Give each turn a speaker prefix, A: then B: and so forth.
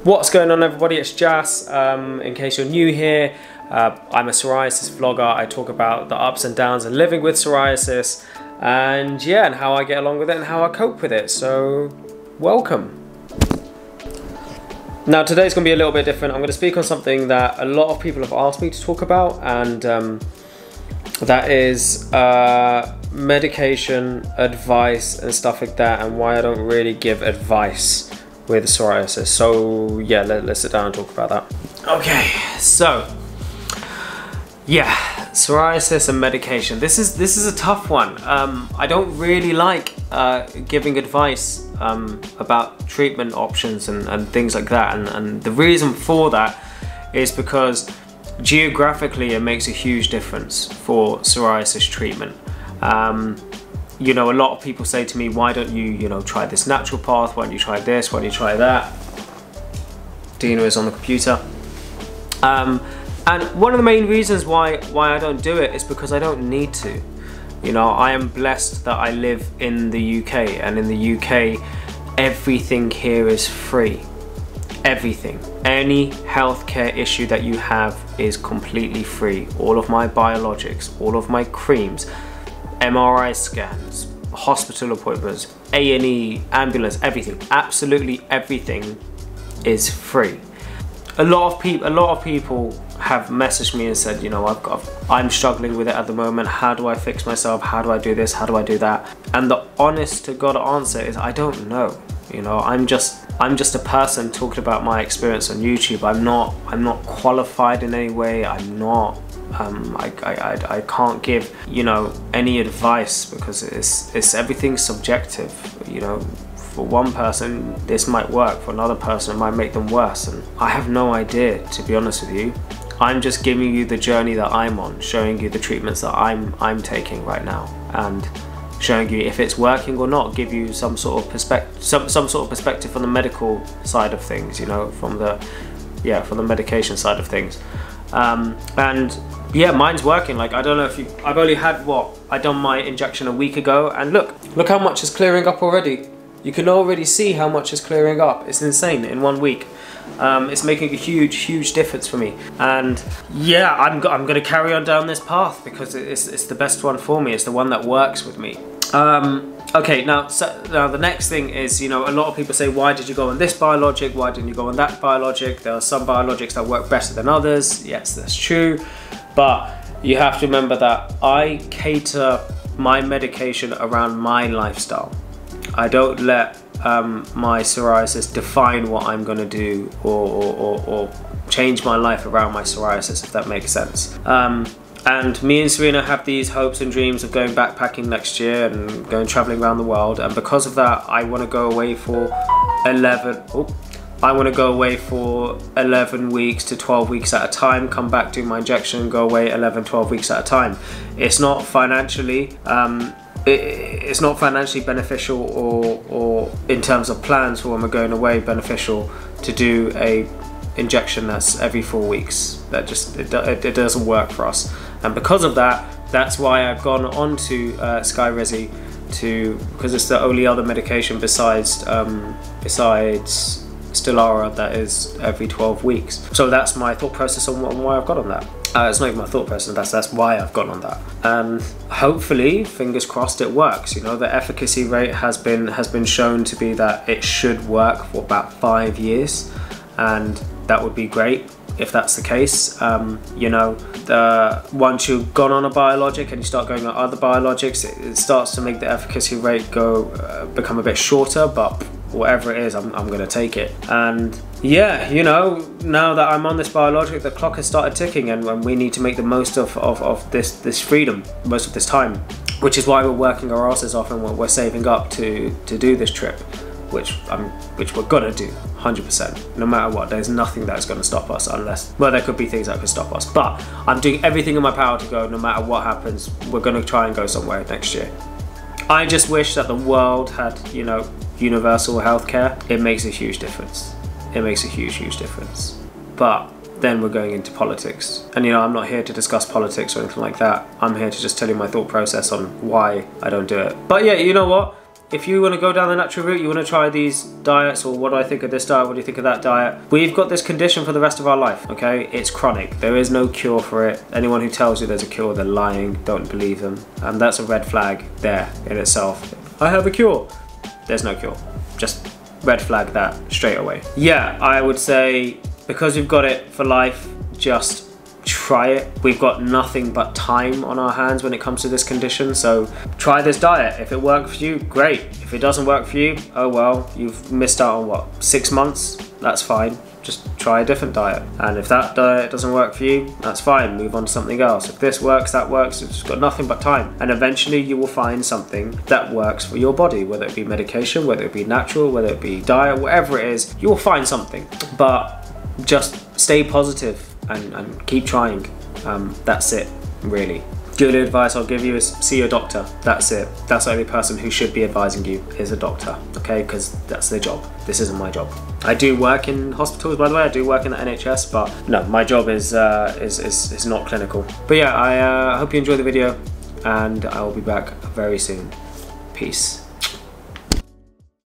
A: What's going on, everybody? It's Jas. In case you're new here, I'm a psoriasis vlogger. I talk about the ups and downs of living with psoriasis, and yeah, and how I get along with it and how I cope with it. So, welcome. Now, today's going to be a little bit different. I'm going to speak on something that a lot of people have asked me to talk about, and that is medication, advice, and stuff like that, and why I don't really give advice with psoriasis. So yeah, let's sit down and talk about that. Okay, so yeah, psoriasis and medication. This is a tough one. I don't really like giving advice about treatment options and things like that, and the reason for that is because geographically it makes a huge difference for psoriasis treatment. You know, a lot of people say to me, why don't you, try this natural path? Why don't you try this? Why don't you try that? Dina is on the computer. And one of the main reasons why I don't do it is because I don't need to. I am blessed that I live in the UK, and in the UK, everything here is free. Everything. Any healthcare issue that you have is completely free. All of my biologics, all of my creams, MRI scans, hospital appointments, A&E, ambulance, everything, absolutely everything is free. A lot of people have messaged me and said, I'm struggling with it at the moment. How do I fix myself? How do I do this? How do I do that? And the honest to God answer is, I don't know. I'm just a person talking about my experience on YouTube. I'm not qualified in any way. I'm not. I can't give any advice because it's everything's subjective. For one person this might work, for another person it might make them worse, and I have no idea, to be honest with you. I'm just giving you the journey that I'm on, showing you the treatments that I'm taking right now, and showing you if it's working or not, give you some sort of perspective from the medical side of things, from the medication side of things. And yeah, mine's working. Like, I don't know if I've only had I done my injection a week ago, and look how much is clearing up already. You can already see how much is clearing up. It's insane in 1 week. It's making a huge difference for me, and yeah, I'm gonna carry on down this path because it's the best one for me. It's the one that works with me. Okay, now the next thing is, a lot of people say, why did you go on this biologic? Why didn't you go on that biologic? There are some biologics that work better than others. Yes, that's true, but you have to remember that I cater my medication around my lifestyle. I don't let my psoriasis define what I'm going to do or change my life around my psoriasis, if that makes sense. And me and Serena have these hopes and dreams of going backpacking next year and going traveling around the world, and because of that I want to go away for 11 weeks to 12 weeks at a time, come back, do my injection, go away 11-12 weeks at a time. It's not financially beneficial or in terms of plans for when we're going away beneficial to do a injection that's every 4 weeks. That just it doesn't work for us, and because of that, that's why I've gone on to Skyrizi, because it's the only other medication besides Stelara that is every 12 weeks. So that's my thought process on why I've got on that. It's not even my thought process, that's why I've gone on that. And hopefully, fingers crossed, it works. The efficacy rate has been shown to be that it should work for about 5 years, and that would be great if that's the case. Once you've gone on a biologic and you start going on other biologics, it starts to make the efficacy rate become a bit shorter, but whatever it is, I'm gonna take it. And yeah, now that I'm on this biologic, the clock has started ticking, and we need to make the most of this freedom, most of this time, which is why we're working our asses off and we're saving up to do this trip, which we're gonna do 100%, no matter what. There's nothing that's gonna stop us, unless, well, there could be things that could stop us, but I'm doing everything in my power to go. No matter what happens, we're gonna try and go somewhere next year. I just wish that the world had, universal healthcare. It makes a huge difference. It makes a huge difference. But then we're going into politics, and I'm not here to discuss politics or anything like that. I'm here to just tell you my thought process on why I don't do it. But yeah, you know what? if you want to go down the natural route, you want to try these diets, or what do I think of this diet, what do you think of that diet? We've got this condition for the rest of our life, okay? It's chronic. There is no cure for it. Anyone who tells you there's a cure, they're lying. Don't believe them. And that's a red flag there in itself. I have a cure. There's no cure. Just red flag that straight away. Yeah, I would say because we've got it for life, just try it. We've got nothing but time on our hands when it comes to this condition, so try this diet. If it works for you, great. If it doesn't work for you, oh well, you've missed out on what, 6 months? That's fine. Just try a different diet. And if that diet doesn't work for you, that's fine. Move on to something else. If this works, that works. It's got nothing but time. And eventually you will find something that works for your body, whether it be medication, whether it be natural, whether it be diet, whatever it is, you will find something. But just stay positive and keep trying. That's it, really. Good advice I'll give you is see your doctor. That's it. That's the only person who should be advising you is a doctor, okay? Because that's their job. This isn't my job. I do work in hospitals, by the way. I do work in the NHS, but no, my job is not clinical. But yeah, I hope you enjoyed the video, and I will be back very soon. Peace.